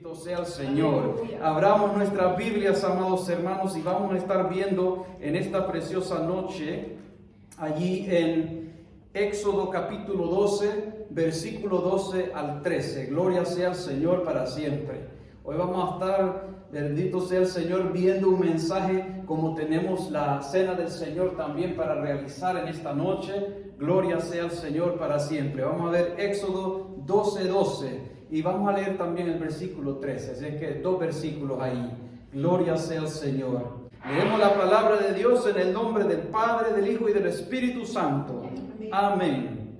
Bendito sea el Señor. Abramos nuestras Biblias, amados hermanos, y vamos a estar viendo en esta preciosa noche, allí en Éxodo capítulo 12, versículo 12 al 13. Gloria sea el Señor para siempre. Hoy vamos a estar, bendito sea el Señor, viendo un mensaje como tenemos la cena del Señor también para realizar en esta noche. Gloria sea el Señor para siempre. Vamos a ver Éxodo 12:12 y vamos a leer también el versículo 13. Así es que dos versículos ahí. Gloria sea el Señor. Leemos la palabra de Dios en el nombre del Padre, del Hijo y del Espíritu Santo. Amén.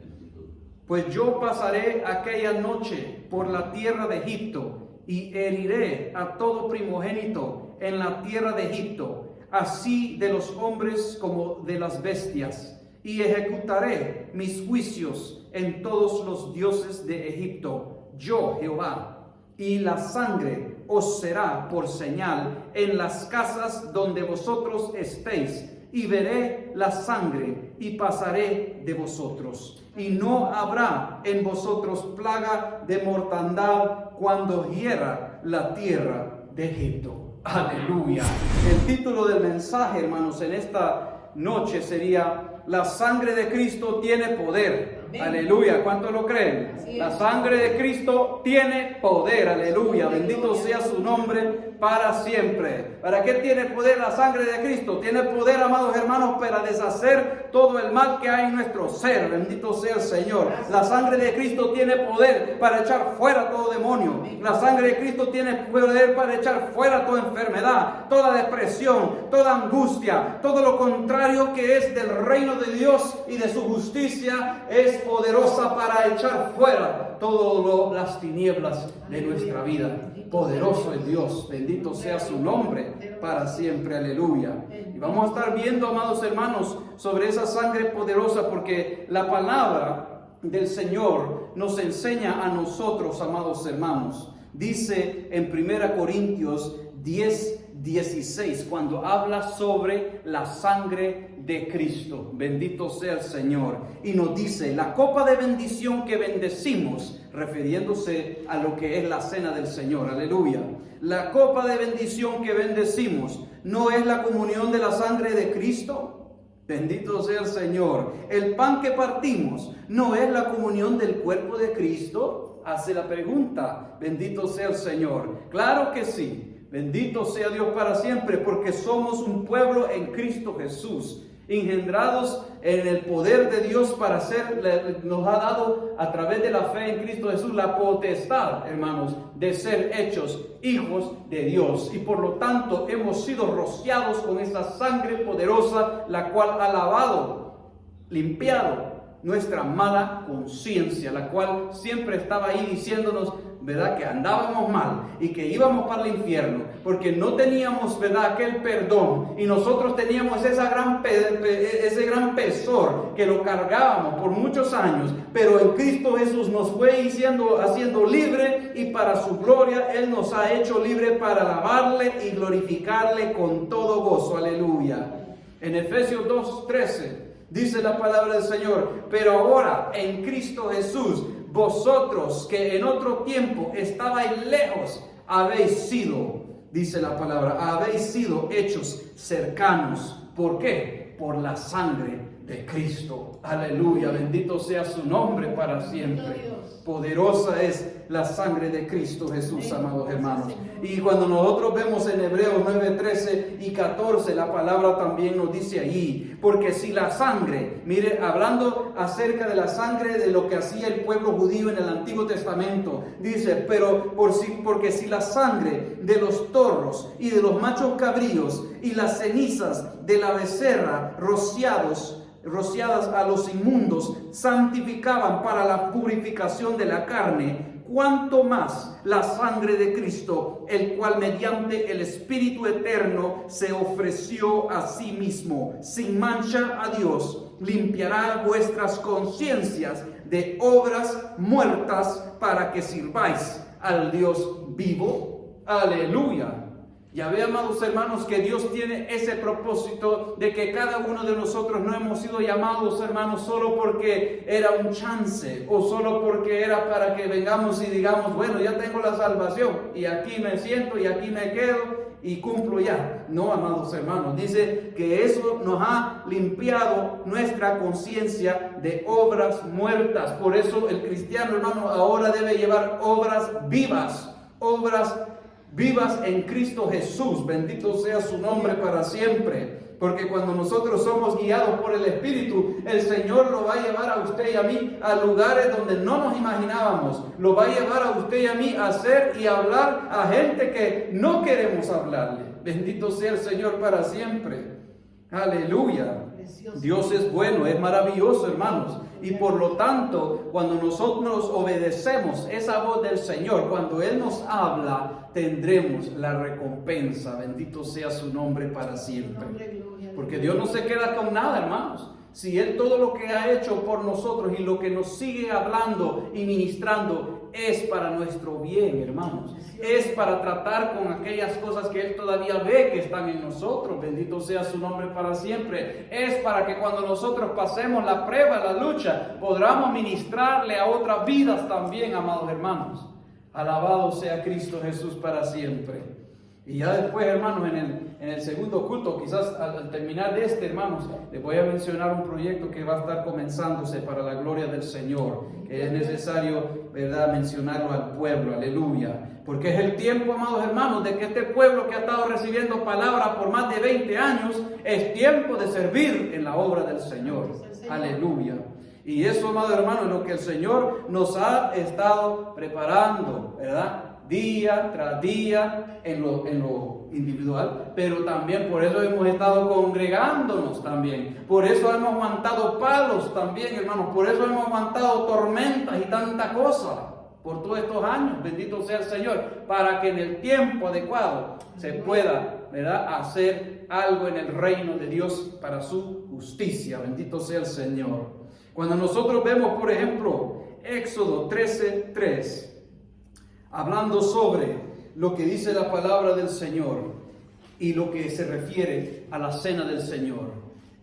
Pues yo pasaré aquella noche por la tierra de Egipto y heriré a todo primogénito en la tierra de Egipto, así de los hombres como de las bestias, y ejecutaré mis juicios en todos los dioses de Egipto, yo Jehová, y la sangre os será por señal en las casas donde vosotros estéis, y veré la sangre y pasaré de vosotros, y no habrá en vosotros plaga de mortandad cuando hiera la tierra de Egipto. Aleluya. El título del mensaje, hermanos, en esta noche sería: la sangre de Cristo tiene poder. Amén. Aleluya. ¿Cuántos lo creen? La sangre de Cristo tiene poder. Aleluya. Bendito sea su nombre para siempre. ¿Para qué tiene poder la sangre de Cristo? Tiene poder, amados hermanos, para deshacer todo el mal que hay en nuestro ser. Bendito sea el Señor. La sangre de Cristo tiene poder para echar fuera todo demonio. La sangre de Cristo tiene poder para echar fuera toda enfermedad, toda depresión, toda angustia, todo lo contrario que es del reino de Dios y de su justicia. Es poderosa para echar fuera todas las tinieblas de nuestra vida. Poderoso es Dios, bendito sea su nombre para siempre, aleluya. Y vamos a estar viendo, amados hermanos, sobre esa sangre poderosa, porque la palabra del Señor nos enseña a nosotros, amados hermanos. Dice en 1 Corintios 10:16, cuando habla sobre la sangre de Cristo, bendito sea el Señor, y nos dice: la copa de bendición que bendecimos, refiriéndose a lo que es la cena del Señor, aleluya. La copa de bendición que bendecimos, ¿no es la comunión de la sangre de Cristo? Bendito sea el Señor. El pan que partimos, ¿no es la comunión del cuerpo de Cristo? Hace la pregunta. Bendito sea el Señor. Claro que sí. Bendito sea Dios para siempre, porque somos un pueblo en Cristo Jesús, engendrados en el poder de Dios para ser, nos ha dado a través de la fe en Cristo Jesús la potestad, hermanos, de ser hechos hijos de Dios. Y por lo tanto hemos sido rociados con esa sangre poderosa, la cual ha lavado, limpiado nuestra mala conciencia, la cual siempre estaba ahí diciéndonos, ¿verdad?, que andábamos mal y que íbamos para el infierno porque no teníamos, ¿verdad?, aquel perdón, y nosotros teníamos ese gran pesor que lo cargábamos por muchos años, pero en Cristo Jesús nos fue haciendo libre, y para su gloria Él nos ha hecho libre para alabarle y glorificarle con todo gozo, aleluya. En Efesios 2:13 dice la palabra del Señor: pero ahora en Cristo Jesús, vosotros que en otro tiempo estabais lejos, habéis sido, dice la palabra, habéis sido hechos cercanos. ¿Por qué? Por la sangre de Cristo. Aleluya, bendito sea su nombre para siempre. Poderosa es la sangre de Cristo Jesús, amados hermanos. Y cuando nosotros vemos en Hebreos 9:13 y 14, la palabra también nos dice allí: porque si la sangre, mire, hablando acerca de la sangre de lo que hacía el pueblo judío en el Antiguo Testamento, dice: porque si la sangre de los toros y de los machos cabríos y las cenizas de la becerra rociadas a los inmundos santificaban para la purificación de la carne, cuánto más la sangre de Cristo, el cual mediante el Espíritu eterno se ofreció a sí mismo sin mancha a Dios, limpiará vuestras conciencias de obras muertas para que sirváis al Dios vivo. Aleluya. Ya ve, amados hermanos, que Dios tiene ese propósito de que cada uno de nosotros no hemos sido llamados, hermanos, solo porque era un chance o solo porque era para que vengamos y digamos, bueno, ya tengo la salvación y aquí me siento y aquí me quedo y cumplo ya. No, amados hermanos, dice que eso nos ha limpiado nuestra conciencia de obras muertas. Por eso el cristiano, hermano, ahora debe llevar obras vivas en Cristo Jesús. Bendito sea su nombre para siempre. Porque cuando nosotros somos guiados por el Espíritu, el Señor lo va a llevar a usted y a mí a lugares donde no nos imaginábamos. Lo va a llevar a usted y a mí a hacer y hablar a gente que no queremos hablarle. Bendito sea el Señor para siempre. Aleluya. Dios es bueno, es maravilloso, hermanos. Y por lo tanto, cuando nosotros obedecemos esa voz del Señor, cuando Él nos habla, tendremos la recompensa. Bendito sea su nombre para siempre. Porque Dios no se queda con nada, hermanos. Si Él todo lo que ha hecho por nosotros y lo que nos sigue hablando y ministrando es para nuestro bien, hermanos. Es para tratar con aquellas cosas que Él todavía ve que están en nosotros. Bendito sea su nombre para siempre. Es para que cuando nosotros pasemos la prueba, la lucha, podamos ministrarle a otras vidas también, amados hermanos. Alabado sea Cristo Jesús para siempre. Y ya después, hermanos, en el segundo culto, quizás al terminar de este, hermanos, les voy a mencionar un proyecto que va a estar comenzándose para la gloria del Señor, que es necesario, ¿verdad?, mencionarlo al pueblo, aleluya. Porque es el tiempo, amados hermanos, de que este pueblo que ha estado recibiendo palabra por más de 20 años, es tiempo de servir en la obra del Señor, aleluya. Y eso, amados hermanos, es lo que el Señor nos ha estado preparando, ¿verdad?, día tras día en lo individual, pero también por eso hemos estado congregándonos también, por eso hemos aguantado palos también, hermanos, por eso hemos aguantado tormentas y tanta cosa por todos estos años. Bendito sea el Señor, para que en el tiempo adecuado se pueda, ¿verdad?, hacer algo en el reino de Dios para su justicia. Bendito sea el Señor. Cuando nosotros vemos, por ejemplo, Éxodo 13:3, hablando sobre lo que dice la palabra del Señor y lo que se refiere a la cena del Señor.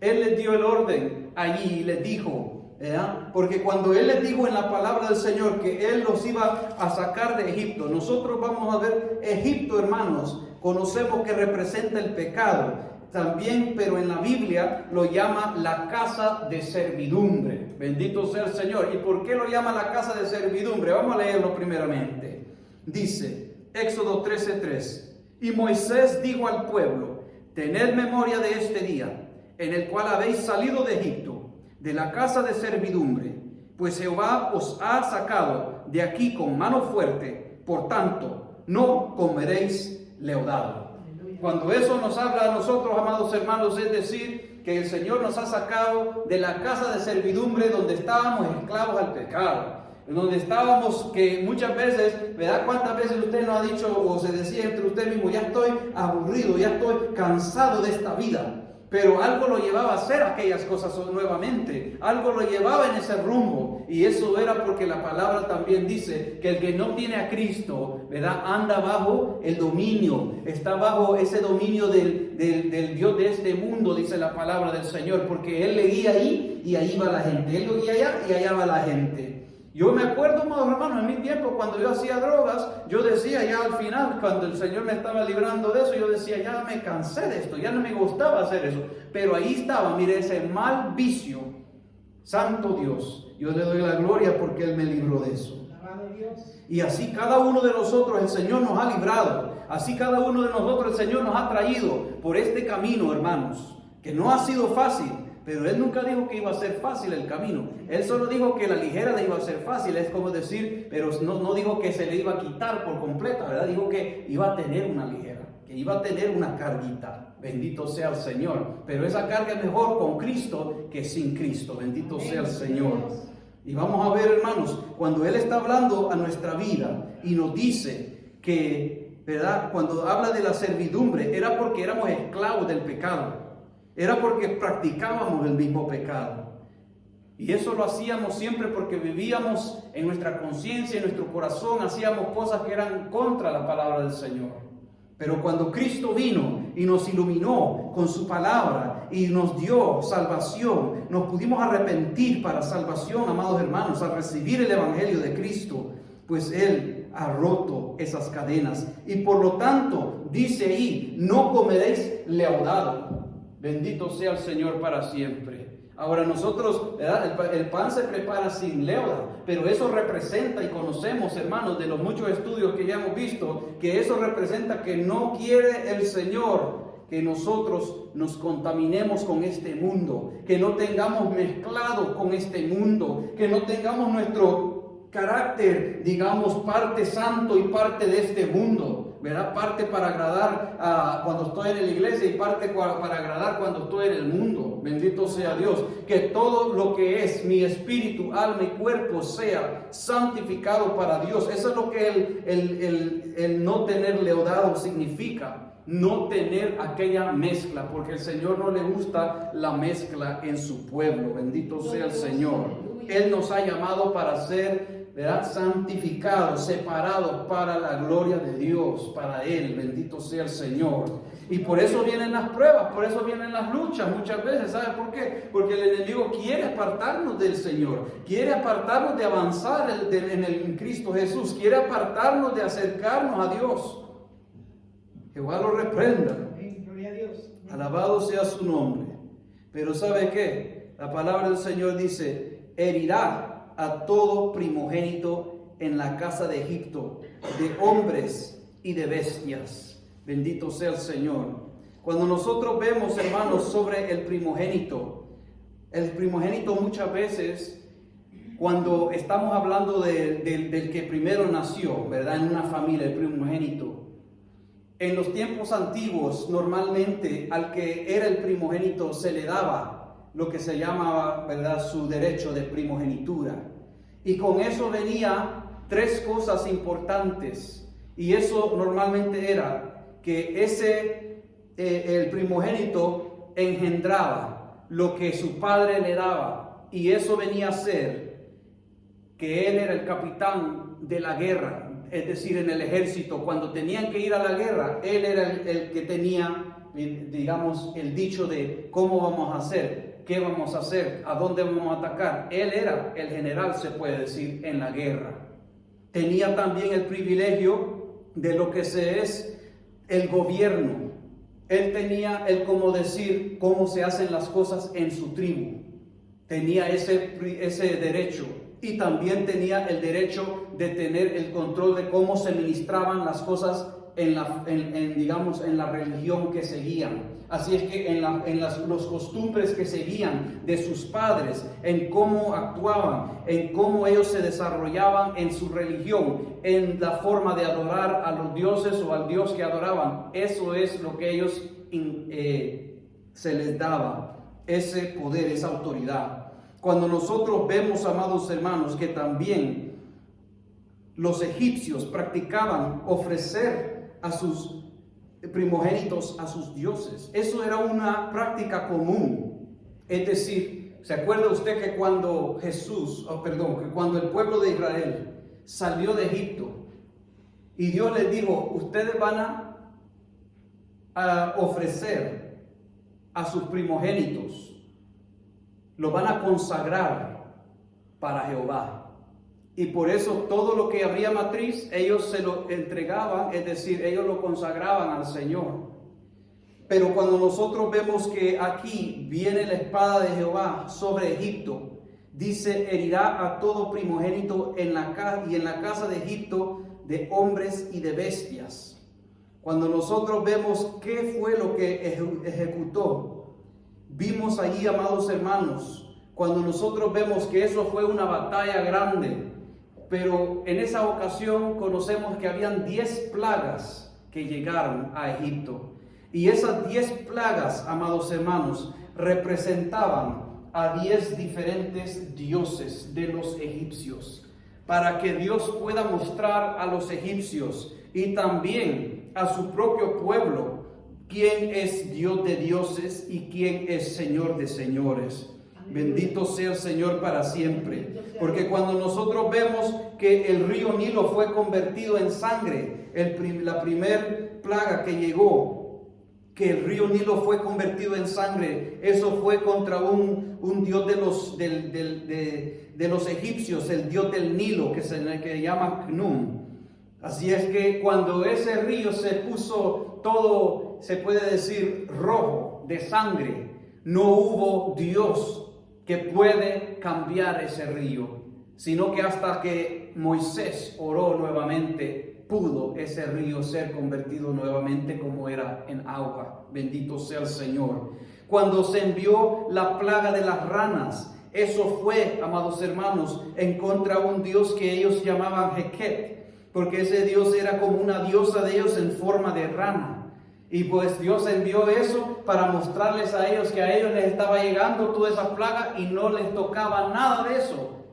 Él les dio el orden allí y les dijo, ¿verdad?, porque cuando Él les dijo en la palabra del Señor que Él los iba a sacar de Egipto, nosotros vamos a ver Egipto, hermanos, conocemos que representa el pecado también, pero en la Biblia lo llama la casa de servidumbre. Bendito sea el Señor. ¿Y por qué lo llama la casa de servidumbre? Vamos a leerlo primeramente. Dice, Éxodo 13:3, y Moisés dijo al pueblo, tened memoria de este día, en el cual habéis salido de Egipto, de la casa de servidumbre, pues Jehová os ha sacado de aquí con mano fuerte, por tanto, no comeréis leudado. Cuando eso nos habla a nosotros, amados hermanos, es decir, que el Señor nos ha sacado de la casa de servidumbre donde estábamos esclavos al pecado. Donde estábamos, que muchas veces, ¿verdad? ¿Cuántas veces usted no ha dicho o se decía entre usted mismo, ya estoy aburrido, ya estoy cansado de esta vida? Pero algo lo llevaba a hacer aquellas cosas nuevamente, algo lo llevaba en ese rumbo, y eso era porque la palabra también dice que el que no tiene a Cristo, ¿verdad?, anda bajo el dominio, está bajo ese dominio del Dios de este mundo, dice la palabra del Señor, porque Él le guía ahí y ahí va la gente, Él lo guía allá y allá va la gente. Yo me acuerdo, amados hermanos, en mi tiempo cuando yo hacía drogas, yo decía ya al final, cuando el Señor me estaba librando de eso, yo decía, ya me cansé de esto, ya no me gustaba hacer eso. Pero ahí estaba, mire, ese mal vicio. Santo Dios, yo le doy la gloria porque Él me libró de eso. Y así cada uno de nosotros el Señor nos ha librado. Así cada uno de nosotros el Señor nos ha traído por este camino, hermanos, que no ha sido fácil. Pero Él nunca dijo que iba a ser fácil el camino. Él solo dijo que la ligera le iba a ser fácil. Es como decir, pero no dijo que se le iba a quitar por completa, ¿verdad? Dijo que iba a tener una ligera, que iba a tener una carguita. Bendito sea el Señor. Pero esa carga es mejor con Cristo que sin Cristo. Bendito sea el Señor. Y vamos a ver, hermanos, cuando Él está hablando a nuestra vida y nos dice que, ¿verdad?, cuando habla de la servidumbre, era porque éramos esclavos del pecado. Era porque practicábamos el mismo pecado. Y eso lo hacíamos siempre porque vivíamos en nuestra conciencia, en nuestro corazón, hacíamos cosas que eran contra la palabra del Señor. Pero cuando Cristo vino y nos iluminó con su palabra y nos dio salvación, nos pudimos arrepentir para salvación, amados hermanos, al recibir el Evangelio de Cristo, pues Él ha roto esas cadenas. Y por lo tanto, dice ahí, no comeréis leudado. Bendito sea el Señor para siempre. Ahora nosotros, ¿verdad? El pan se prepara sin leuda, pero eso representa, y conocemos, hermanos, de los muchos estudios que ya hemos visto, que eso representa que no quiere el Señor que nosotros nos contaminemos con este mundo, que no tengamos mezclado con este mundo, que no tengamos nuestro carácter, digamos, parte santo y parte de este mundo. ¿Verdad? Parte para agradar cuando estoy en la iglesia y parte para agradar cuando estoy en el mundo. Bendito sea Dios. Que todo lo que es mi espíritu, alma y cuerpo sea santificado para Dios. Eso es lo que el no tener leudado significa. No tener aquella mezcla, porque el Señor no le gusta la mezcla en su pueblo. Bendito sea el Señor. Él nos ha llamado para ser, ¿verdad?, santificados, separados para la gloria de Dios, para Él. Bendito sea el Señor. Y por eso vienen las pruebas, por eso vienen las luchas muchas veces. ¿Sabe por qué? Porque el enemigo quiere apartarnos del Señor, quiere apartarnos de avanzar en Cristo Jesús, quiere apartarnos de acercarnos a Dios. Jehová lo reprenda. Gloria a Dios. Alabado sea su nombre. Pero ¿sabe qué? La palabra del Señor dice, herirá a todo primogénito en la casa de Egipto, de hombres y de bestias. Bendito sea el Señor. Cuando nosotros vemos, hermanos, sobre el primogénito muchas veces, cuando estamos hablando del que primero nació, ¿verdad?, en una familia, el primogénito. En los tiempos antiguos, normalmente al que era el primogénito se le daba lo que se llamaba, ¿verdad?, su derecho de primogenitura. Y con eso venía tres cosas importantes. Y eso normalmente era que el primogénito engendraba lo que su padre le daba. Y eso venía a ser que él era el capitán de la guerra, es decir, en el ejército. Cuando tenían que ir a la guerra, él era el que tenía, digamos, el dicho de cómo vamos a hacer, qué vamos a hacer, a dónde vamos a atacar. Él era el general, se puede decir, en la guerra. Tenía también el privilegio de lo que es el gobierno. Él tenía como decir cómo se hacen las cosas en su tribu. Tenía ese derecho. Y también tenía el derecho de tener el control de cómo se ministraban las cosas digamos, en la religión que seguían. Así es que en los costumbres que seguían de sus padres, en cómo actuaban, en cómo ellos se desarrollaban en su religión, en la forma de adorar a los dioses o al Dios que adoraban, eso es lo que ellos se les daba, ese poder, esa autoridad. Cuando nosotros vemos, amados hermanos, que también los egipcios practicaban ofrecer a sus primogénitos a sus dioses. Eso era una práctica común. Es decir, ¿se acuerda usted que cuando cuando el pueblo de Israel salió de Egipto y Dios les dijo, ustedes van a ofrecer a sus primogénitos, los van a consagrar para Jehová? Y por eso todo lo que habría matriz, ellos se lo entregaban, es decir, ellos lo consagraban al Señor. Pero cuando nosotros vemos que aquí viene la espada de Jehová sobre Egipto, dice, herirá a todo primogénito en la casa de Egipto, de hombres y de bestias. Cuando nosotros vemos qué fue lo que ejecutó, vimos allí, amados hermanos, cuando nosotros vemos que eso fue una batalla grande. Pero en esa ocasión conocemos que habían 10 plagas que llegaron a Egipto. Y esas 10 plagas, amados hermanos, representaban a 10 diferentes dioses de los egipcios. Para que Dios pueda mostrar a los egipcios y también a su propio pueblo quién es Dios de dioses y quién es Señor de señores. Bendito sea el Señor para siempre. Porque cuando nosotros vemos que el río Nilo fue convertido en sangre, La primer plaga que llegó, que el río Nilo fue convertido en sangre, eso fue contra un dios de los egipcios, el dios del Nilo, que se llama Khnum. Así es que cuando ese río se puso todo, se puede decir, rojo de sangre, no hubo Dios que puede cambiar ese río, sino que hasta que Moisés oró nuevamente, pudo ese río ser convertido nuevamente como era en agua. Bendito sea el Señor. Cuando se envió la plaga de las ranas, eso fue, amados hermanos, en contra de un dios que ellos llamaban Heket, porque ese dios era como una diosa de ellos en forma de rana. Y pues Dios envió eso para mostrarles a ellos que a ellos les estaba llegando toda esa plaga y no les tocaba nada de eso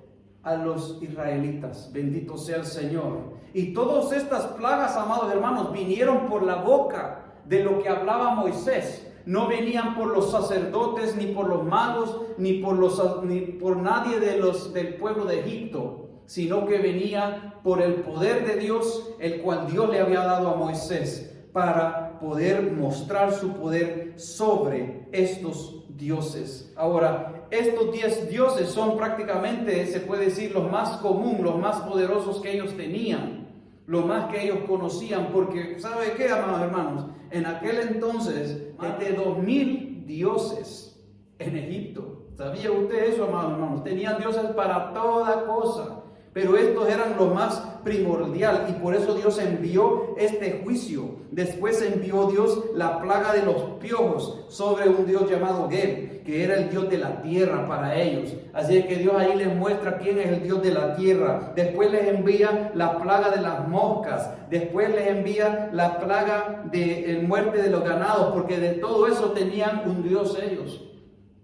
a los israelitas. Bendito sea el Señor. Y todas estas plagas, amados hermanos, vinieron por la boca de lo que hablaba Moisés. No venían por los sacerdotes, ni por los magos, ni por nadie del pueblo de Egipto, sino que venía por el poder de Dios, el cual Dios le había dado a Moisés para poder mostrar su poder sobre estos dioses. Ahora, estos 10 dioses son prácticamente, se puede decir, los más comunes, los más poderosos que ellos tenían, lo más que ellos conocían, porque ¿sabe qué, amados hermanos? En aquel entonces, más de 2000 dioses en Egipto. ¿Sabía usted eso, amados hermanos? Tenían dioses para toda cosa, pero estos eran lo más primordial, y por eso Dios envió este juicio. Después envió Dios la plaga de los piojos sobre un dios llamado Geb, que era el dios de la tierra para ellos. Así es que Dios ahí les muestra quién es el dios de la tierra. Después les envía la plaga de las moscas. Después les envía la plaga de muerte de los ganados, porque de todo eso tenían un dios ellos.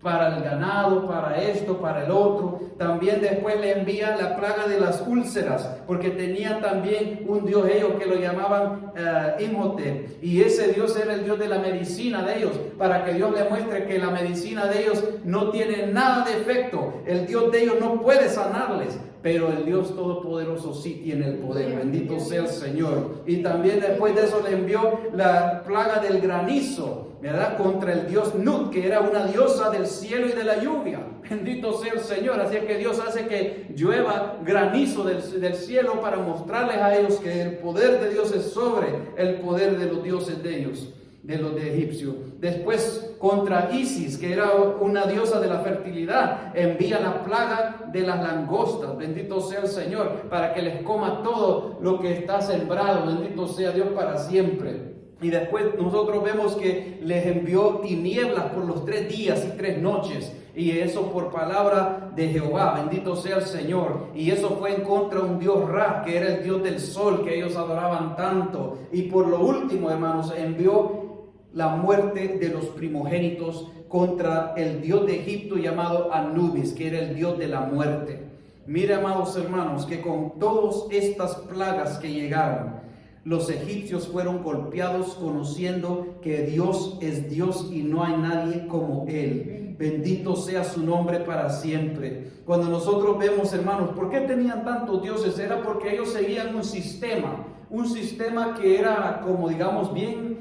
Para el ganado, para esto, para el otro. También después le envía la plaga de las úlceras, porque tenían también un dios ellos que lo llamaban Imhotep, y ese dios era el dios de la medicina de ellos, para que Dios le muestre que la medicina de ellos no tiene nada de efecto. El Dios de ellos no puede sanarles, pero el Dios Todopoderoso sí tiene el poder. Bendito sea el Señor. Y también después de eso le envió la plaga del granizo, ¿verdad? Contra el dios Nut, que era una diosa del cielo y de la lluvia. Bendito sea el Señor. Así es que Dios hace que llueva granizo del cielo para mostrarles a ellos que el poder de Dios es sobre el poder de los dioses de ellos, de los de Egipcio. Después contra Isis, que era una diosa de la fertilidad, envía la plaga de las langostas. Bendito sea el Señor, para que les coma todo lo que está sembrado. Bendito sea Dios para siempre. Y después nosotros vemos que les envió tinieblas por los 3 días y 3 noches. Y eso por palabra de Jehová. Bendito sea el Señor. Y eso fue en contra de un dios Ra, que era el dios del sol, que ellos adoraban tanto. Y por lo último, hermanos, envió la muerte de los primogénitos contra el dios de Egipto llamado Anubis, que era el dios de la muerte. Mire, amados hermanos, que con todas estas plagas que llegaron, los egipcios fueron golpeados conociendo que Dios es Dios y no hay nadie como Él. Bendito sea su nombre para siempre. Cuando nosotros vemos, hermanos, ¿por qué tenían tantos dioses? Era porque ellos seguían un sistema que era como digamos bien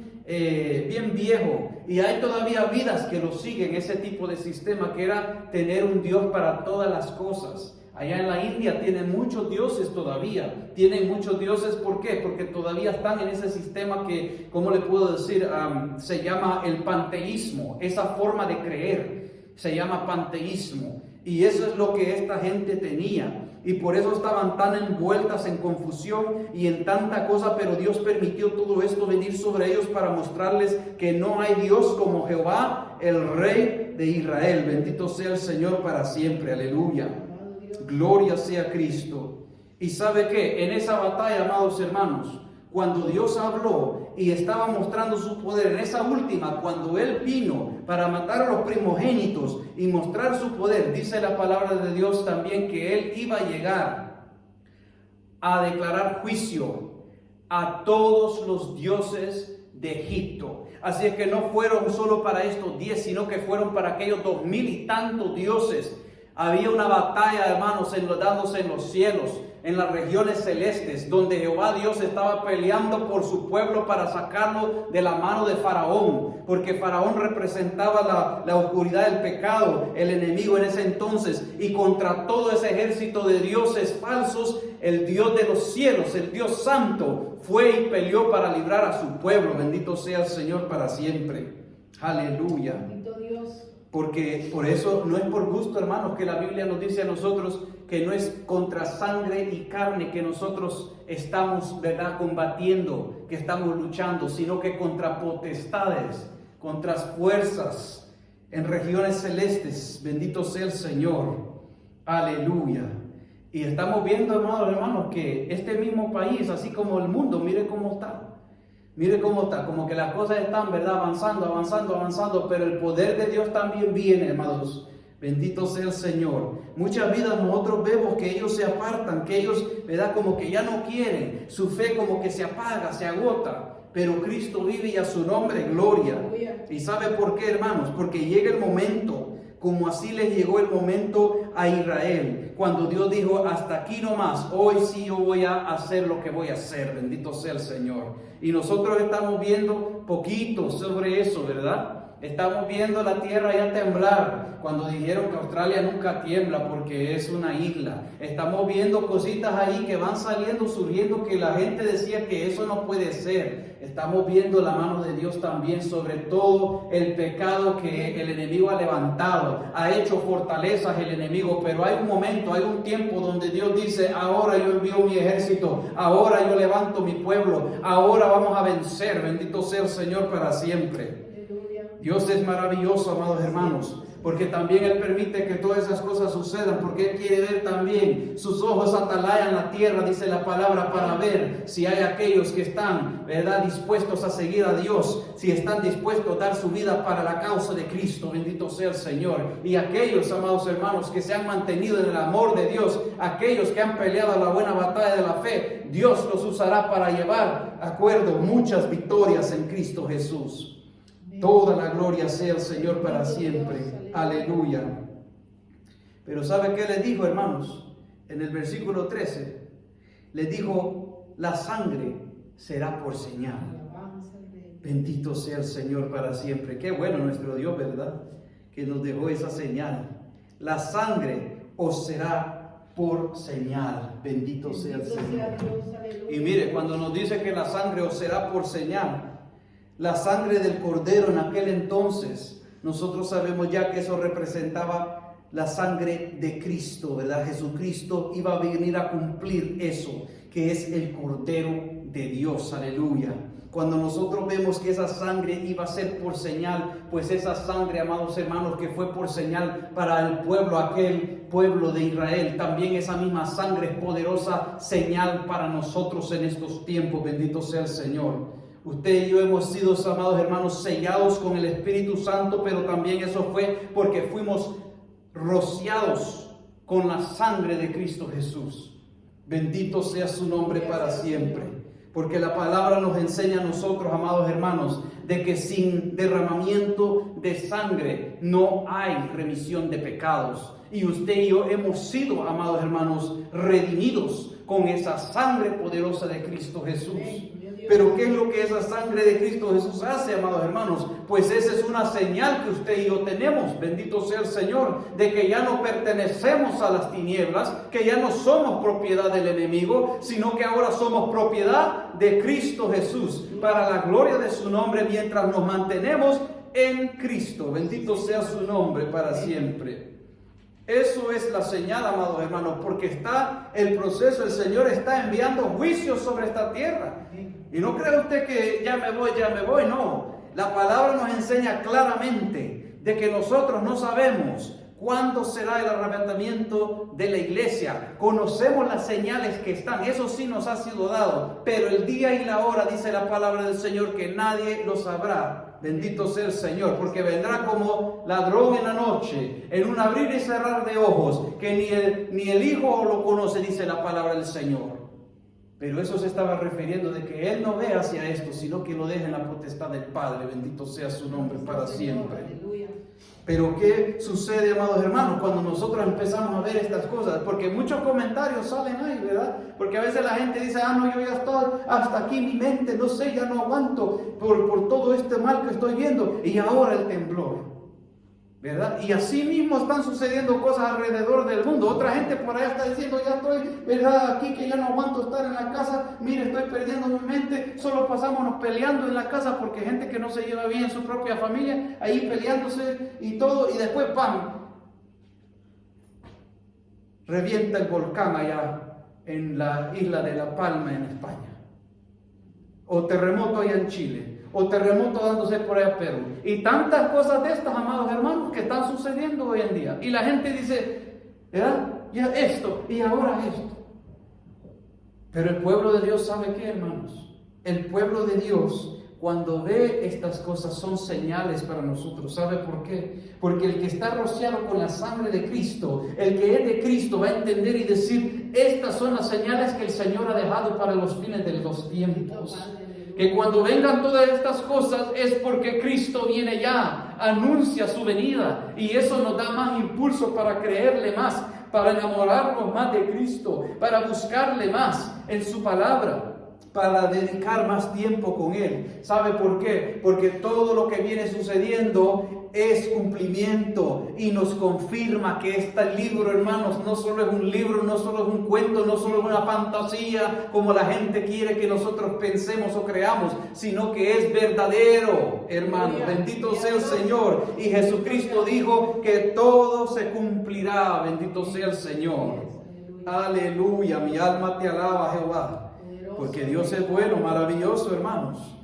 viejo, y hay todavía vidas que lo siguen, ese tipo de sistema que era tener un Dios para todas las cosas. Allá en la India tienen muchos dioses todavía, tienen muchos dioses. ¿Por qué? Porque todavía están en ese sistema que, ¿cómo le puedo decir? Se llama el panteísmo, esa forma de creer, se llama panteísmo, y eso es lo que esta gente tenía. Y por eso estaban tan envueltas en confusión y en tanta cosa, pero Dios permitió todo esto venir sobre ellos para mostrarles que no hay Dios como Jehová, el Rey de Israel. Bendito sea el Señor para siempre, aleluya. Gloria sea Cristo. Y ¿sabe qué? En esa batalla, amados hermanos, cuando Dios habló y estaba mostrando su poder, en esa última, cuando Él vino para matar a los primogénitos y mostrar su poder, dice la palabra de Dios también que Él iba a llegar a declarar juicio a todos los dioses de Egipto. Así es que no fueron solo para estos 10, sino que fueron para aquellos 2000 y tantos dioses. Había una batalla, hermanos, dándose en los cielos. en las regiones celestes, donde Jehová Dios estaba peleando por su pueblo para sacarlo de la mano de Faraón, porque Faraón representaba la oscuridad del pecado, el enemigo en ese entonces, y contra todo ese ejército de dioses falsos, el Dios de los cielos, el Dios santo, fue y peleó para librar a su pueblo. Bendito sea el Señor para siempre. Aleluya. Bendito Dios. Porque por eso no es por gusto, hermanos, que la Biblia nos dice a nosotros que no es contra sangre y carne que nosotros estamos, ¿verdad?, combatiendo, que estamos luchando, sino que contra potestades, contra fuerzas en regiones celestes. Bendito sea el Señor. Aleluya. Y estamos viendo, hermanos, que este mismo país, así como el mundo, mire cómo está. Mire cómo está, como que las cosas están, ¿verdad?, avanzando, pero el poder de Dios también viene, hermanos. Bendito sea el Señor. Muchas vidas nosotros vemos que ellos se apartan, que ellos, ¿verdad?, como que ya no quieren. Su fe como que se apaga, se agota. Pero Cristo vive y a su nombre gloria. ¿Y sabe por qué, hermanos? Porque llega el momento, como así les llegó el momento a Israel, cuando Dios dijo: hasta aquí nomás, hoy sí yo voy a hacer lo que voy a hacer. Bendito sea el Señor. Y nosotros estamos viendo poquito sobre eso, ¿verdad? Estamos viendo la tierra ya temblar, cuando dijeron que Australia nunca tiembla porque es una isla. Estamos viendo cositas ahí que van saliendo, surgiendo, que la gente decía que eso no puede ser. Estamos viendo la mano de Dios también sobre todo el pecado que el enemigo ha levantado. Ha hecho fortalezas el enemigo, pero hay un momento, hay un tiempo donde Dios dice: ahora yo envío mi ejército, ahora yo levanto mi pueblo, ahora vamos a vencer. Bendito sea el Señor para siempre. Dios es maravilloso, amados hermanos, porque también Él permite que todas esas cosas sucedan, porque Él quiere ver también, sus ojos atalayan la tierra, dice la palabra, para ver si hay aquellos que están, ¿verdad?, dispuestos a seguir a Dios, si están dispuestos a dar su vida para la causa de Cristo. Bendito sea el Señor. Y aquellos, amados hermanos, que se han mantenido en el amor de Dios, aquellos que han peleado la buena batalla de la fe, Dios los usará para llevar, acuerdo, muchas victorias en Cristo Jesús. Toda la gloria sea el Señor para siempre. Aleluya. Pero ¿sabe qué les dijo, hermanos? En el versículo 13, les dijo: la sangre será por señal. Bendito sea el Señor para siempre. Qué bueno nuestro Dios, ¿verdad?, que nos dejó esa señal. La sangre os será por señal. Bendito sea el Señor. Y mire, cuando nos dice que la sangre os será por señal, la sangre del Cordero en aquel entonces, nosotros sabemos ya que eso representaba la sangre de Cristo, ¿verdad? Jesucristo iba a venir a cumplir eso, que es el Cordero de Dios. Aleluya. Cuando nosotros vemos que esa sangre iba a ser por señal, pues esa sangre, amados hermanos, que fue por señal para el pueblo, aquel pueblo de Israel, también esa misma sangre es poderosa señal para nosotros en estos tiempos. Bendito sea el Señor. Usted y yo hemos sido, amados hermanos, sellados con el Espíritu Santo, pero también eso fue porque fuimos rociados con la sangre de Cristo Jesús. Bendito sea su nombre para siempre. Porque la palabra nos enseña a nosotros, amados hermanos, de que sin derramamiento de sangre no hay remisión de pecados. Y usted y yo hemos sido, amados hermanos, redimidos con esa sangre poderosa de Cristo Jesús. Pero ¿qué es lo que esa sangre de Cristo Jesús hace, amados hermanos? Pues esa es una señal que usted y yo tenemos, bendito sea el Señor, de que ya no pertenecemos a las tinieblas, que ya no somos propiedad del enemigo, sino que ahora somos propiedad de Cristo Jesús, para la gloria de su nombre, mientras nos mantenemos en Cristo. Bendito sea su nombre para siempre. Eso es la señal, amados hermanos, porque está el proceso, el Señor está enviando juicios sobre esta tierra. Y no cree usted que ya me voy, no. La palabra nos enseña claramente de que nosotros no sabemos cuándo será el arrebatamiento de la iglesia. Conocemos las señales que están, eso sí nos ha sido dado, pero el día y la hora, dice la palabra del Señor, que nadie lo sabrá. Bendito sea el Señor, porque vendrá como ladrón en la noche, en un abrir y cerrar de ojos, que ni el Hijo lo conoce, dice la palabra del Señor. Pero eso se estaba refiriendo de que él no ve hacia esto, sino que lo deja en la potestad del Padre. Bendito sea su nombre para siempre. Pero ¿qué sucede, amados hermanos, cuando nosotros empezamos a ver estas cosas? Porque muchos comentarios salen ahí, ¿verdad? Porque a veces la gente dice, no, yo ya estoy hasta aquí, mi mente, no sé, ya no aguanto por todo este mal que estoy viendo. Y ahora el temblor, ¿verdad? Y así mismo están sucediendo cosas alrededor del mundo. Otra gente por allá está diciendo, ya estoy, ¿verdad? Aquí que ya no aguanto estar en la casa, mire, estoy perdiendo mi mente, solo pasámonos peleando en la casa porque gente que no se lleva bien en su propia familia, ahí peleándose y todo, y después ¡pam! Revienta el volcán allá en la isla de La Palma en España, o terremoto allá en Chile, o terremoto dándose por allá a Perú, y tantas cosas de estas, amados hermanos, que están sucediendo hoy en día, y la gente dice, ¿verdad? Ya esto, y ahora esto. Pero el pueblo de Dios, ¿sabe qué, hermanos? El pueblo de Dios, cuando ve estas cosas, son señales para nosotros. ¿Sabe por qué? Porque el que está rociado con la sangre de Cristo, el que es de Cristo, va a entender y decir, estas son las señales que el Señor ha dejado para los fines de los tiempos. Que cuando vengan todas estas cosas es porque Cristo viene ya, anuncia su venida, y eso nos da más impulso para creerle más, para enamorarnos más de Cristo, para buscarle más en su palabra, para dedicar más tiempo con Él. ¿Sabe por qué? Porque todo lo que viene sucediendo es cumplimiento y nos confirma que este libro, hermanos, no solo es un libro, no solo es un cuento, no solo es una fantasía como la gente quiere que nosotros pensemos o creamos, sino que es verdadero, hermanos. Bendito sea el Señor. Y Jesucristo dijo que todo se cumplirá. Bendito sea el Señor. Aleluya, mi alma te alaba, Jehová. Porque Dios es bueno, maravilloso, hermanos.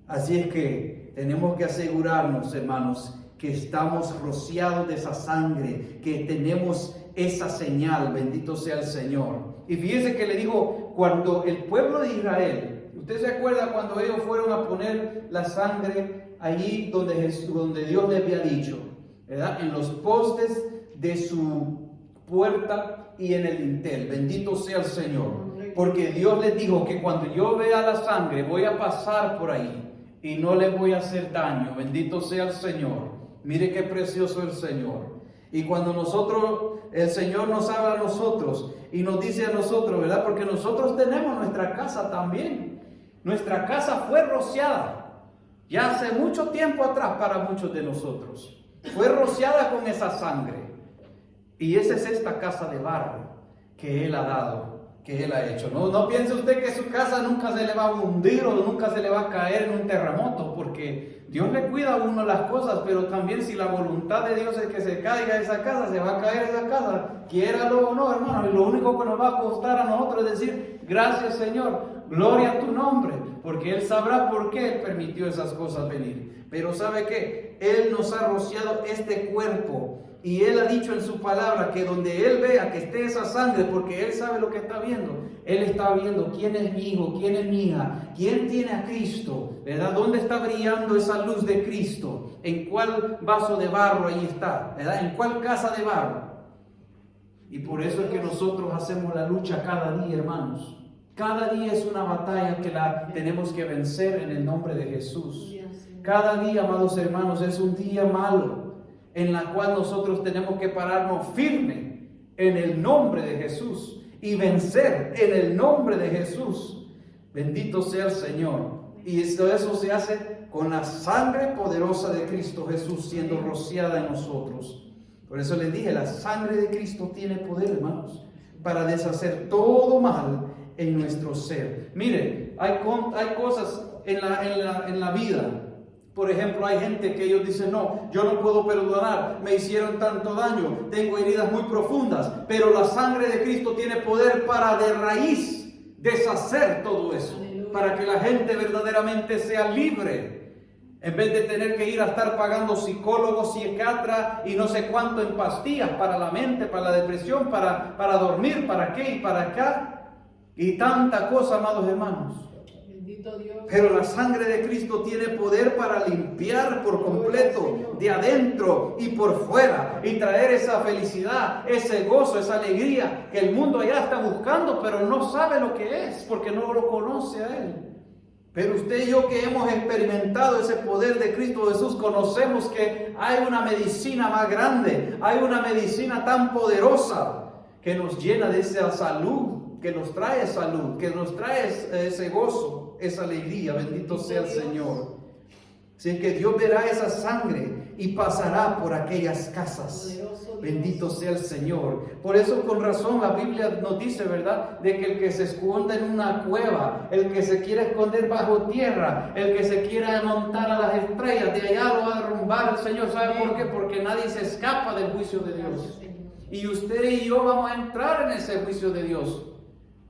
Así es que tenemos que asegurarnos, hermanos, que estamos rociados de esa sangre, que tenemos esa señal. Bendito sea el Señor. Y fíjese que le dijo, cuando el pueblo de Israel, ¿usted se acuerda cuando ellos fueron a poner la sangre allí donde Dios les había dicho, ¿verdad? En los postes de su puerta y en el dintel? Bendito sea el Señor. Porque Dios les dijo que cuando yo vea la sangre voy a pasar por ahí y no les voy a hacer daño. Bendito sea el Señor. Mire qué precioso el Señor. Y cuando el Señor nos habla a nosotros y nos dice a nosotros, ¿verdad? Porque nosotros tenemos nuestra casa también. Nuestra casa fue rociada ya hace mucho tiempo atrás para muchos de nosotros. Fue rociada con esa sangre. Y esa es esta casa de barro que Él ha dado, que Él ha hecho. No piense usted que su casa nunca se le va a hundir o nunca se le va a caer en un terremoto, porque Dios le cuida a uno las cosas, pero también si la voluntad de Dios es que se caiga esa casa, se va a caer esa casa, quiéralo o no, hermano. Y lo único que nos va a costar a nosotros es decir, gracias Señor, gloria a tu nombre, porque Él sabrá por qué Él permitió esas cosas venir. Pero ¿sabe qué? Él nos ha rociado este cuerpo. Y Él ha dicho en su palabra que donde Él vea que esté esa sangre, porque Él sabe lo que está viendo. Él está viendo quién es mi hijo, quién es mi hija, quién tiene a Cristo, ¿verdad? ¿Dónde está brillando esa luz de Cristo? ¿En cuál vaso de barro ahí está? ¿Verdad? ¿En cuál casa de barro? Y por eso es que nosotros hacemos la lucha cada día, hermanos. Cada día es una batalla que la tenemos que vencer en el nombre de Jesús. Cada día, amados hermanos, es un día malo, en la cual nosotros tenemos que pararnos firme en el nombre de Jesús y vencer en el nombre de Jesús. Bendito sea el Señor. Y eso se hace con la sangre poderosa de Cristo Jesús siendo rociada en nosotros. Por eso les dije, la sangre de Cristo tiene poder, hermanos, para deshacer todo mal en nuestro ser. Mire, hay cosas en la vida. Por ejemplo, hay gente que ellos dicen, no, yo no puedo perdonar, me hicieron tanto daño, tengo heridas muy profundas, pero la sangre de Cristo tiene poder para de raíz deshacer todo eso, para que la gente verdaderamente sea libre, en vez de tener que ir a estar pagando psicólogos, psiquiatra y no sé cuánto en pastillas para la mente, para la depresión, para dormir, para qué y para acá, y tanta cosa, amados hermanos. Bendito Dios. Pero la sangre de Cristo tiene poder para limpiar por completo, de adentro y por fuera, y traer esa felicidad, ese gozo, esa alegría que el mundo allá está buscando, pero no sabe lo que es, porque no lo conoce a Él. Pero usted y yo que hemos experimentado ese poder de Cristo Jesús, conocemos que hay una medicina más grande, hay una medicina tan poderosa que nos llena de esa salud, que nos trae salud, que nos trae ese gozo, esa alegría. Bendito sea el Señor. Así es que Dios verá esa sangre y pasará por aquellas casas. Bendito sea el Señor. Por eso con razón la Biblia nos dice, ¿verdad?, de que el que se esconda en una cueva, el que se quiera esconder bajo tierra, el que se quiera montar a las estrellas, de allá lo va a derrumbar el Señor. ¿Sabe por qué? Porque nadie se escapa del juicio de Dios. Y usted y yo vamos a entrar en ese juicio de Dios.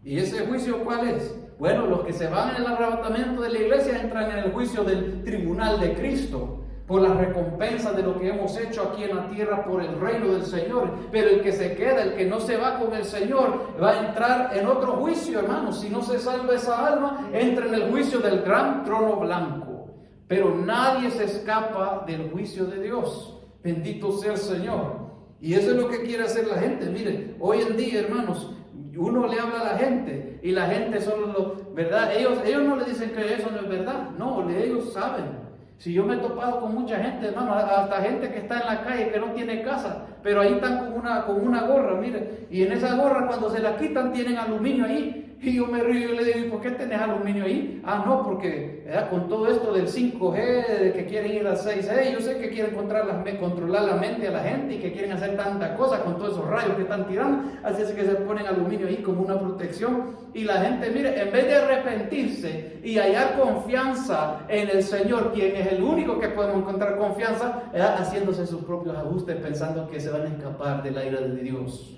¿Y ese juicio cuál es? Bueno, los que se van en el arrebatamiento de la iglesia entran en el juicio del tribunal de Cristo, por la recompensa de lo que hemos hecho aquí en la tierra por el reino del Señor. Pero el que se queda, el que no se va con el Señor, va a entrar en otro juicio, hermanos. Si no se salva esa alma, entra en el juicio del gran trono blanco. Pero nadie se escapa del juicio de Dios. Bendito sea el Señor. Y eso es lo que quiere hacer la gente. Mire, hoy en día, hermanos, uno le habla a la gente y la gente solo ¿verdad? Ellos no le dicen que eso no es verdad. No, ellos saben. Si yo me he topado con mucha gente, hermano, hasta gente que está en la calle, que no tiene casa, pero ahí están con una gorra, mire, y en esa gorra cuando se la quitan tienen aluminio ahí. Y yo me río y le digo, ¿y por qué tenés aluminio ahí? Ah, no, porque con todo esto del 5G, de que quieren ir al 6G, yo sé que quieren controlar la mente a la gente y que quieren hacer tantas cosas con todos esos rayos que están tirando, así es que se ponen aluminio ahí como una protección. Y la gente, mire, en vez de arrepentirse y hallar confianza en el Señor, quien es el único que podemos encontrar confianza, haciéndose sus propios ajustes, pensando que se van a escapar de la ira de Dios.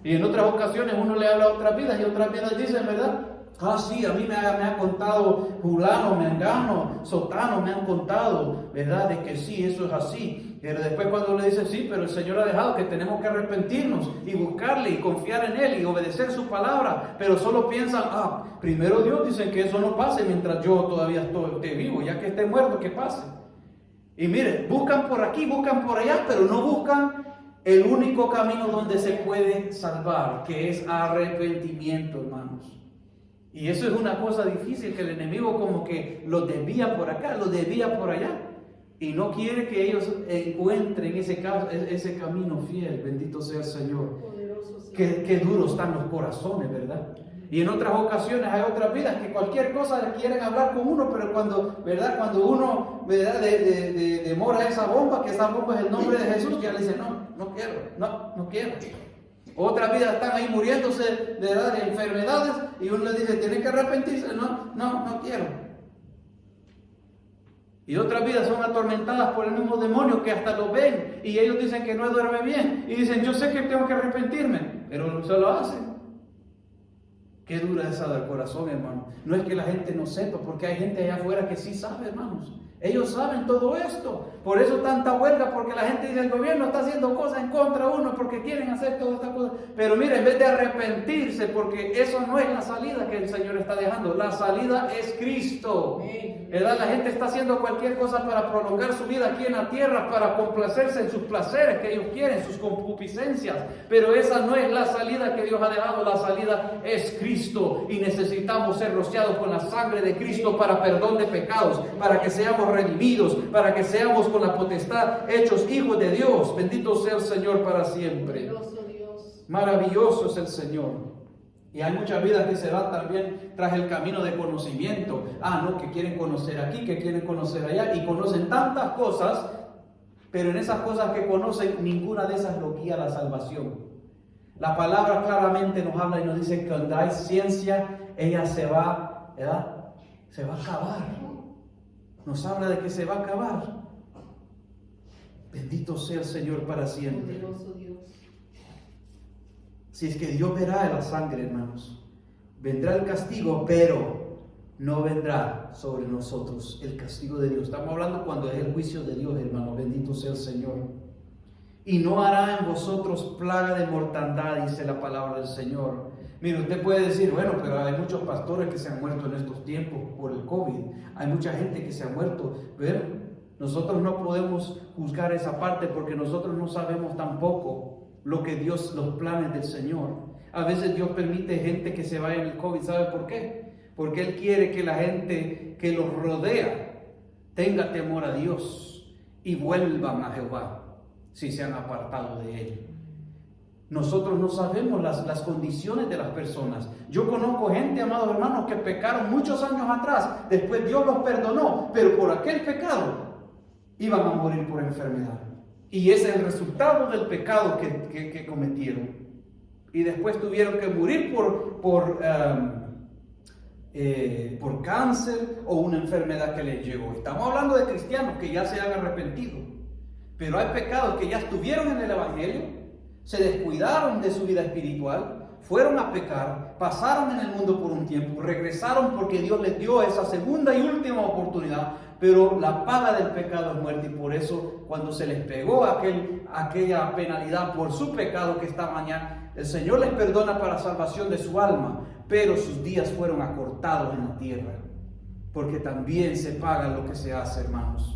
Y en otras ocasiones uno le habla a otras vidas y otras vidas dicen, ¿verdad? Ah, sí, a mí me ha contado fulano, mengano, sotano, me han contado, ¿verdad? De que sí, eso es así. Pero después cuando le dicen, sí, pero el Señor ha dejado que tenemos que arrepentirnos y buscarle y confiar en Él y obedecer su palabra. Pero solo piensan, primero Dios dice que eso no pase mientras yo todavía esté vivo, ya que esté muerto, que pase. Y mire, buscan por aquí, buscan por allá, pero no buscan el único camino donde se puede salvar, que es arrepentimiento, hermanos. Y eso es una cosa difícil, que el enemigo como que los desvía por acá, los desvía por allá. Y no quiere que ellos encuentren ese camino fiel. Bendito sea el Señor. Qué duros están los corazones, ¿verdad? Y en otras ocasiones hay otras vidas que cualquier cosa quieren hablar con uno, pero cuando uno, ¿verdad?, demora esa bomba, que esa bomba es el nombre de Jesús, ya le dice, no quiero. Otras vidas están ahí muriéndose de enfermedades y uno le dice, ¿tiene que arrepentirse? No quiero. Y otras vidas son atormentadas por el mismo demonio que hasta lo ven y ellos dicen que no duerme bien y dicen, yo sé que tengo que arrepentirme, pero se lo hacen. Qué dura esa del corazón, hermano. No es que la gente no sepa, porque hay gente allá afuera que sí sabe, hermanos. Ellos saben todo esto. Por eso tanta huelga, porque la gente dice, el gobierno está haciendo cosas en contra de uno, porque quieren hacer todas estas cosas. Pero mire, en vez de arrepentirse, porque eso no es la salida que el Señor está dejando. La salida es Cristo. ¿Verdad? La gente está haciendo cualquier cosa para prolongar su vida aquí en la tierra, para complacerse en sus placeres que ellos quieren, sus concupiscencias. Pero esa no es la salida que Dios ha dejado. La salida es Cristo. Y necesitamos ser rociados con la sangre de Cristo para perdón de pecados, para que seamos redimidos, para que seamos con la potestad hechos hijos de Dios. Bendito sea el Señor para siempre. Maravilloso es el Señor. Y hay muchas vidas que se van también tras el camino de conocimiento. Que quieren conocer aquí, que quieren conocer allá, y conocen tantas cosas, pero en esas cosas que conocen, ninguna de esas lo guía a la salvación. La palabra claramente nos habla y nos dice que cuando hay ciencia, ella se va, ¿verdad?, se va a acabar. Nos habla de que se va a acabar. Bendito sea el Señor para siempre. Si es que Dios verá la sangre, hermanos, vendrá el castigo, pero no vendrá sobre nosotros el castigo de Dios. Estamos hablando cuando es el juicio de Dios, hermano. Bendito sea el Señor. Y no hará en vosotros plaga de mortandad, dice la palabra del Señor. Mire, usted puede decir, bueno, pero hay muchos pastores que se han muerto en estos tiempos por el COVID. Hay mucha gente que se ha muerto. Pero nosotros no podemos juzgar esa parte porque nosotros no sabemos tampoco lo que Dios, los planes del Señor. A veces Dios permite gente que se vaya en el COVID. ¿Sabe por qué? Porque Él quiere que la gente que los rodea tenga temor a Dios y vuelvan a Jehová si se han apartado de Él. Nosotros no sabemos las condiciones de las personas. Yo conozco gente, amados hermanos, que pecaron muchos años atrás. Después Dios los perdonó, pero por aquel pecado iban a morir por enfermedad. Y ese es el resultado del pecado que cometieron. Y después tuvieron que morir por cáncer o una enfermedad que les llegó. Estamos hablando de cristianos que ya se han arrepentido. Pero hay pecados que ya estuvieron en el Evangelio, se descuidaron de su vida espiritual, fueron a pecar, pasaron en el mundo por un tiempo, regresaron porque Dios les dio esa segunda y última oportunidad, pero la paga del pecado es muerte, y por eso cuando se les pegó aquella penalidad por su pecado que esta mañana, el Señor les perdona para salvación de su alma, pero sus días fueron acortados en la tierra, porque también se paga lo que se hace, hermanos.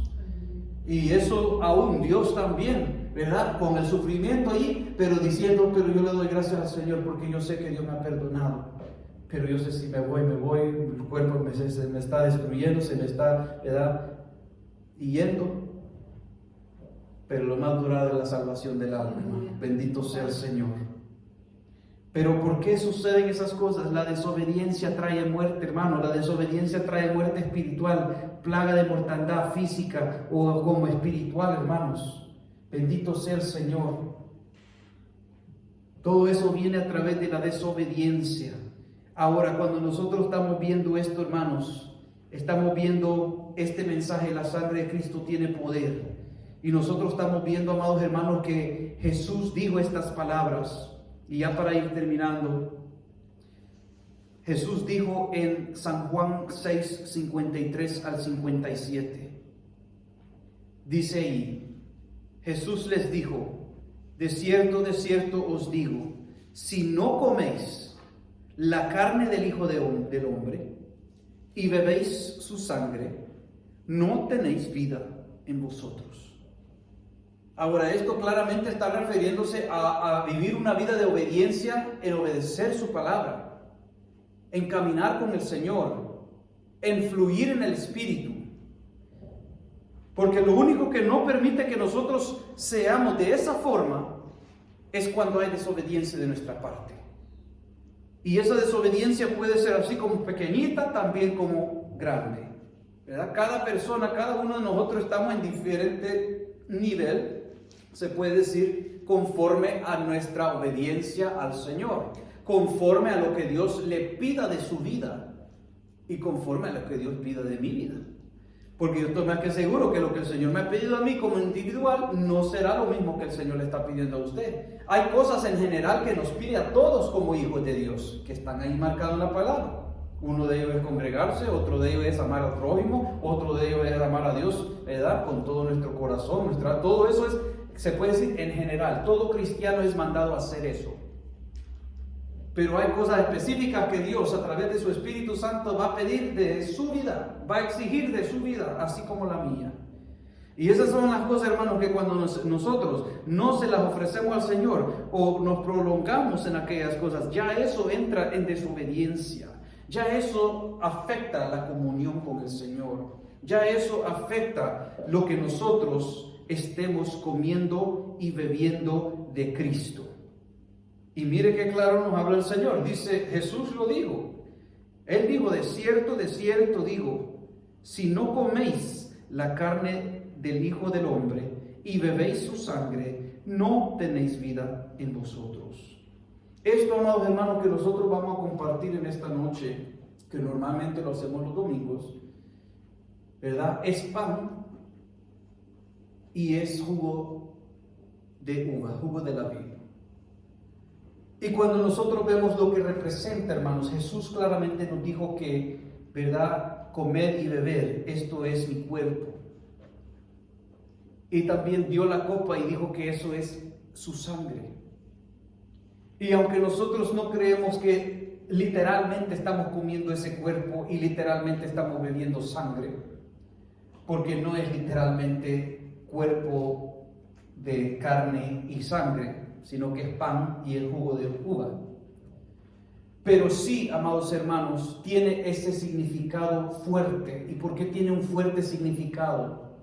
Y eso aún Dios también, ¿verdad? Con el sufrimiento ahí, pero diciendo, pero yo le doy gracias al Señor porque yo sé que Dios me ha perdonado. Pero yo sé si me voy, el cuerpo se me está destruyendo, se me está, ¿verdad?, yendo. Pero lo más durable es la salvación del alma, hermano. Bendito sea el Señor. Pero ¿por qué suceden esas cosas? La desobediencia trae muerte, hermano. La desobediencia trae muerte espiritual, plaga de mortandad física o como espiritual, hermanos. Bendito sea el Señor. Todo eso viene a través de la desobediencia. Ahora, cuando nosotros estamos viendo esto, hermanos, estamos viendo este mensaje: la sangre de Cristo tiene poder. Y nosotros estamos viendo, amados hermanos, que Jesús dijo estas palabras. Y ya para ir terminando, Jesús dijo en San Juan 6, 53 al 57. Dice ahí, Jesús les dijo: de cierto os digo, si no coméis la carne del Hijo del Hombre y bebéis su sangre, no tenéis vida en vosotros. Ahora, esto claramente está refiriéndose a vivir una vida de obediencia, en obedecer su palabra, en caminar con el Señor, en fluir en el Espíritu. Porque lo único que no permite que nosotros seamos de esa forma es cuando hay desobediencia de nuestra parte. Y esa desobediencia puede ser así como pequeñita, también como grande, ¿verdad? Cada persona, cada uno de nosotros estamos en diferente nivel, se puede decir, conforme a nuestra obediencia al Señor, conforme a lo que Dios le pida de su vida y conforme a lo que Dios pida de mi vida. Porque yo estoy más que seguro que lo que el Señor me ha pedido a mí como individual no será lo mismo que el Señor le está pidiendo a usted. Hay cosas en general que nos pide a todos como hijos de Dios, que están ahí marcados en la palabra. Uno de ellos es congregarse, otro de ellos es amar al prójimo, otro de ellos es amar a Dios, ¿verdad?, con todo nuestro corazón, todo eso es, se puede decir en general, todo cristiano es mandado a hacer eso. Pero hay cosas específicas que Dios a través de su Espíritu Santo va a pedir de su vida, va a exigir de su vida, así como la mía. Y esas son las cosas, hermanos, que cuando nosotros no se las ofrecemos al Señor o nos prolongamos en aquellas cosas, ya eso entra en desobediencia. Ya eso afecta la comunión con el Señor. Ya eso afecta lo que nosotros estemos comiendo y bebiendo de Cristo. Y mire qué claro nos habla el Señor. Dice, Jesús lo dijo. Él dijo, de cierto digo, si no coméis la carne del Hijo del Hombre y bebéis su sangre, no tenéis vida en vosotros. Esto, amados hermanos, que nosotros vamos a compartir en esta noche, que normalmente lo hacemos los domingos, ¿verdad?, es pan y es jugo de uva, jugo de la vid. Y cuando nosotros vemos lo que representa, hermanos, Jesús claramente nos dijo que, ¿verdad?, comer y beber, esto es mi cuerpo. Y también dio la copa y dijo que eso es su sangre. Y aunque nosotros no creemos que literalmente estamos comiendo ese cuerpo y literalmente estamos bebiendo sangre, porque no es literalmente cuerpo de carne y sangre, sino que es pan y el jugo de uva. Pero sí, amados hermanos, tiene ese significado fuerte. ¿Y por qué tiene un fuerte significado?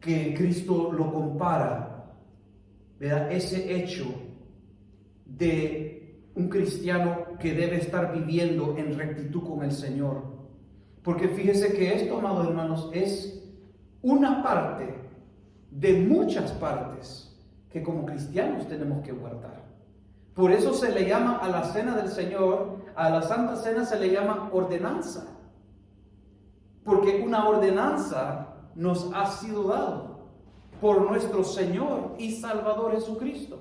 Que Cristo lo compara, ¿verdad? Ese hecho de un cristiano que debe estar viviendo en rectitud con el Señor. Porque fíjese que esto, amados hermanos, es una parte de muchas partes que como cristianos tenemos que guardar. Por eso se le llama a la cena del Señor, a la Santa Cena se le llama ordenanza. Porque una ordenanza nos ha sido dado por nuestro Señor y Salvador Jesucristo.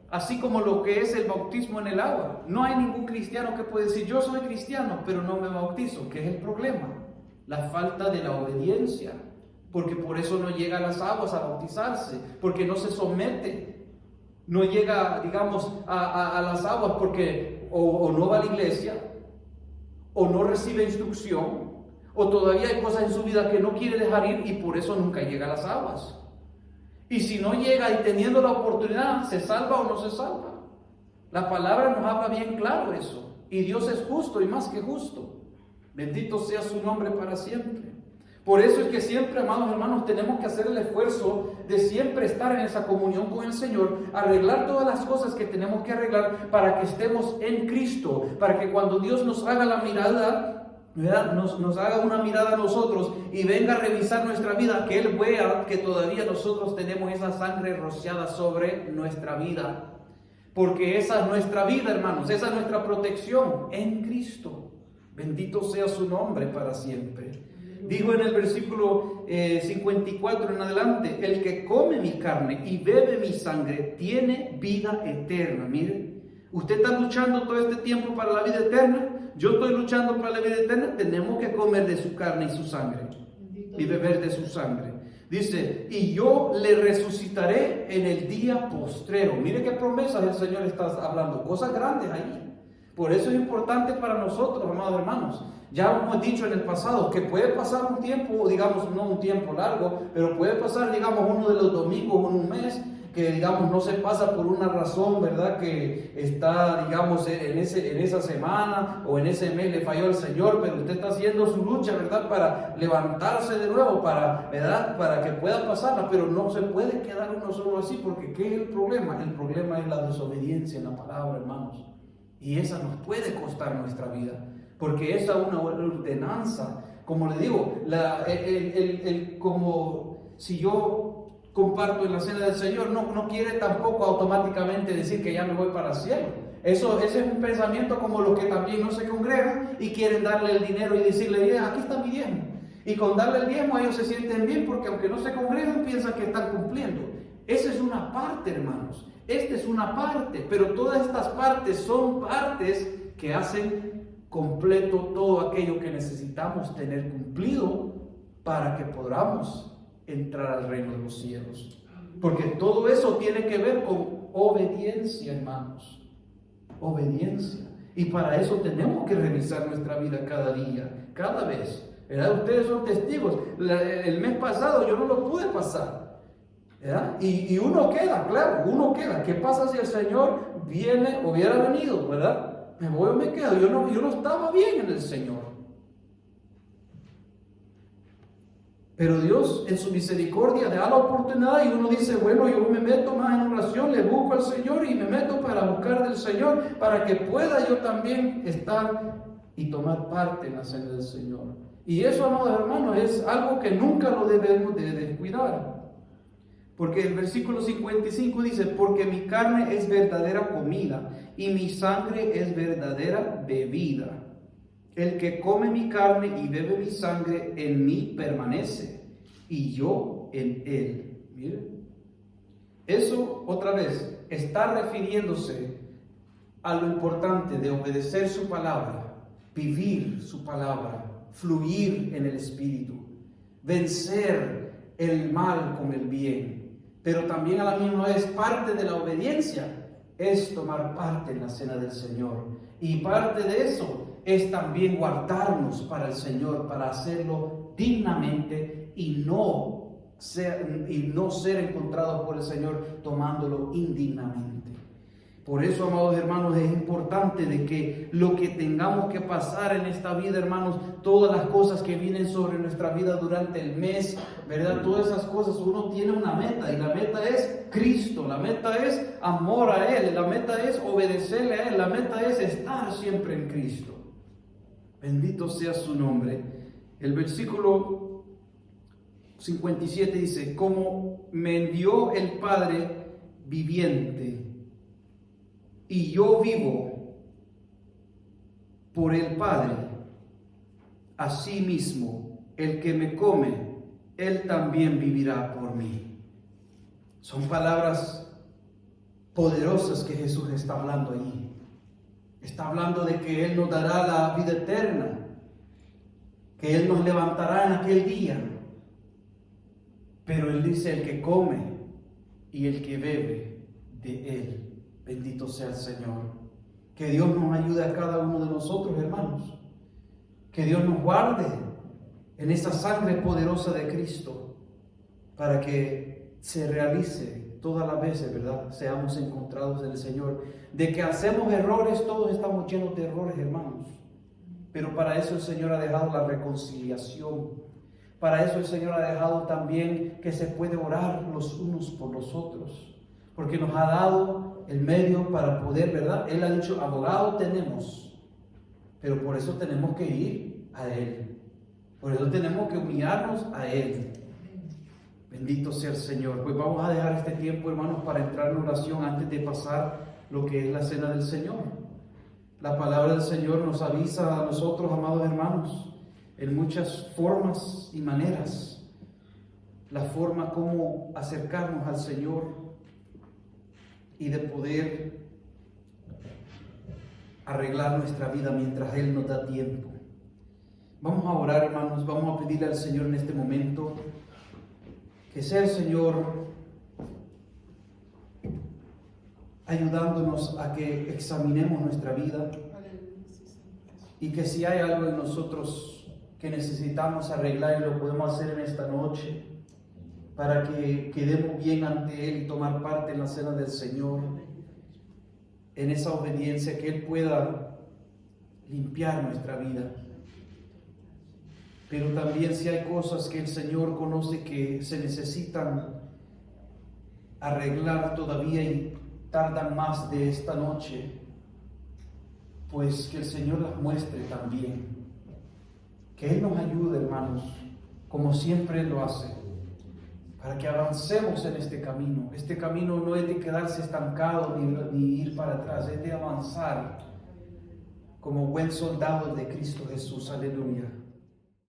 Así como lo que es el bautismo en el agua. No hay ningún cristiano que puede decir, yo soy cristiano, pero no me bautizo. ¿Qué es el problema? La falta de la obediencia. Porque por eso no llega a las aguas a bautizarse. Porque no se somete. No llega, digamos, a las aguas porque o no va a la iglesia, o no recibe instrucción, o todavía hay cosas en su vida que no quiere dejar ir y por eso nunca llega a las aguas. Y si no llega y teniendo la oportunidad, ¿se salva o no se salva? La palabra nos habla bien claro eso. Y Dios es justo y más que justo. Bendito sea su nombre para siempre. Por eso es que siempre, amados hermanos, tenemos que hacer el esfuerzo de siempre estar en esa comunión con el Señor, arreglar todas las cosas que tenemos que arreglar para que estemos en Cristo, para que cuando Dios nos haga la mirada, ¿verdad? Nos haga una mirada a nosotros y venga a revisar nuestra vida, que Él vea que todavía nosotros tenemos esa sangre rociada sobre nuestra vida. Porque esa es nuestra vida, hermanos, esa es nuestra protección en Cristo. Bendito sea su nombre para siempre. Dijo en el versículo 54 en adelante, el que come mi carne y bebe mi sangre tiene vida eterna. Mire, usted está luchando todo este tiempo para la vida eterna, yo estoy luchando para la vida eterna, tenemos que comer de su carne y su sangre y beber de su sangre. Dice, y yo le resucitaré en el día postrero. Mire qué promesas el Señor está hablando, cosas grandes ahí. Por eso es importante para nosotros, amados hermanos. Ya hemos dicho en el pasado que puede pasar un tiempo, digamos, no un tiempo largo, pero puede pasar, digamos, uno de los domingos en un mes, que, digamos, no se pasa por una razón, ¿verdad? Que está, digamos, en esa semana o en ese mes le falló al Señor, pero usted está haciendo su lucha, ¿verdad? Para levantarse de nuevo, ¿verdad? Para que pueda pasarla, pero no se puede quedar uno solo así, porque ¿qué es el problema? El problema es la desobediencia en la palabra, hermanos. Y esa nos puede costar nuestra vida. Porque esa es una ordenanza, como le digo, como si yo comparto en la cena del Señor, no quiere tampoco automáticamente decir que ya me voy para el cielo. Ese es un pensamiento como los que también no se congregan y quieren darle el dinero y decirle, aquí está mi diezmo. Y con darle el diezmo ellos se sienten bien porque aunque no se congregan piensan que están cumpliendo. Esa es una parte, hermanos. Esta es una parte, pero todas estas partes son partes que hacen completo todo aquello que necesitamos tener cumplido para que podamos entrar al reino de los cielos. Porque todo eso tiene que ver con obediencia, hermanos. Obediencia. Y para eso tenemos que revisar nuestra vida cada día, cada vez. ¿Verdad? Ustedes son testigos. El mes pasado yo no lo pude pasar. ¿Verdad? Y uno queda, claro, uno queda. ¿Qué pasa si el Señor hubiera venido, verdad? Me voy o me quedo. Yo no estaba bien en el Señor. Pero Dios en su misericordia da la oportunidad y uno dice, bueno, yo me meto más en oración, le busco al Señor y me meto para buscar del Señor, para que pueda yo también estar y tomar parte en la cena del Señor. Y eso, amados hermanos, es algo que nunca lo debemos de descuidar. Porque el versículo 55 dice, porque mi carne es verdadera comida y mi sangre es verdadera bebida. El que come mi carne y bebe mi sangre en mí permanece y yo en él. Miren, eso otra vez está refiriéndose a lo importante de obedecer su palabra, vivir su palabra, fluir en el Espíritu, vencer el mal con el bien. Pero también a la misma vez parte de la obediencia es tomar parte en la cena del Señor. Y parte de eso es también guardarnos para el Señor, para hacerlo dignamente y no ser encontrados por el Señor tomándolo indignamente. Por eso, amados hermanos, es importante de que lo que tengamos que pasar en esta vida, hermanos, todas las cosas que vienen sobre nuestra vida durante el mes, ¿verdad? Todas esas cosas, uno tiene una meta y la meta es Cristo, la meta es amor a Él, la meta es obedecerle a Él, la meta es estar siempre en Cristo. Bendito sea su nombre. El versículo 57 dice, como me envió el Padre viviente, y yo vivo por el Padre, asimismo, el que me come, él también vivirá por mí. Son palabras poderosas que Jesús está hablando allí. Está hablando de que Él nos dará la vida eterna, que Él nos levantará en aquel día. Pero Él dice, el que come y el que bebe de Él. Bendito sea el Señor. Que Dios nos ayude a cada uno de nosotros, hermanos. Que Dios nos guarde en esa sangre poderosa de Cristo para que se realice todas las veces, ¿verdad? Seamos encontrados en el Señor. De que hacemos errores, todos estamos llenos de errores, hermanos. Pero para eso el Señor ha dejado la reconciliación. Para eso el Señor ha dejado también que se puede orar los unos por los otros. Porque nos ha dado el medio para poder, ¿verdad? Él ha dicho, abogado tenemos, pero por eso tenemos que ir a Él. Por eso tenemos que humillarnos a Él. Bendito sea el Señor. Pues vamos a dejar este tiempo, hermanos, para entrar en oración antes de pasar lo que es la cena del Señor. La palabra del Señor nos avisa a nosotros, amados hermanos, en muchas formas y maneras. La forma como acercarnos al Señor y de poder arreglar nuestra vida mientras Él nos da tiempo. Vamos a orar, hermanos, vamos a pedirle al Señor en este momento que sea el Señor ayudándonos a que examinemos nuestra vida y que si hay algo en nosotros que necesitamos arreglar y lo podemos hacer en esta noche, para que quedemos bien ante Él y tomar parte en la cena del Señor, en esa obediencia, que Él pueda limpiar nuestra vida. Pero también si hay cosas que el Señor conoce que se necesitan arreglar todavía y tardan más de esta noche, pues que el Señor las muestre también. Que Él nos ayude, hermanos, como siempre lo hace, para que avancemos en este camino. Este camino no es de quedarse estancado ni ir para atrás, es de avanzar como buen soldado de Cristo Jesús. Aleluya.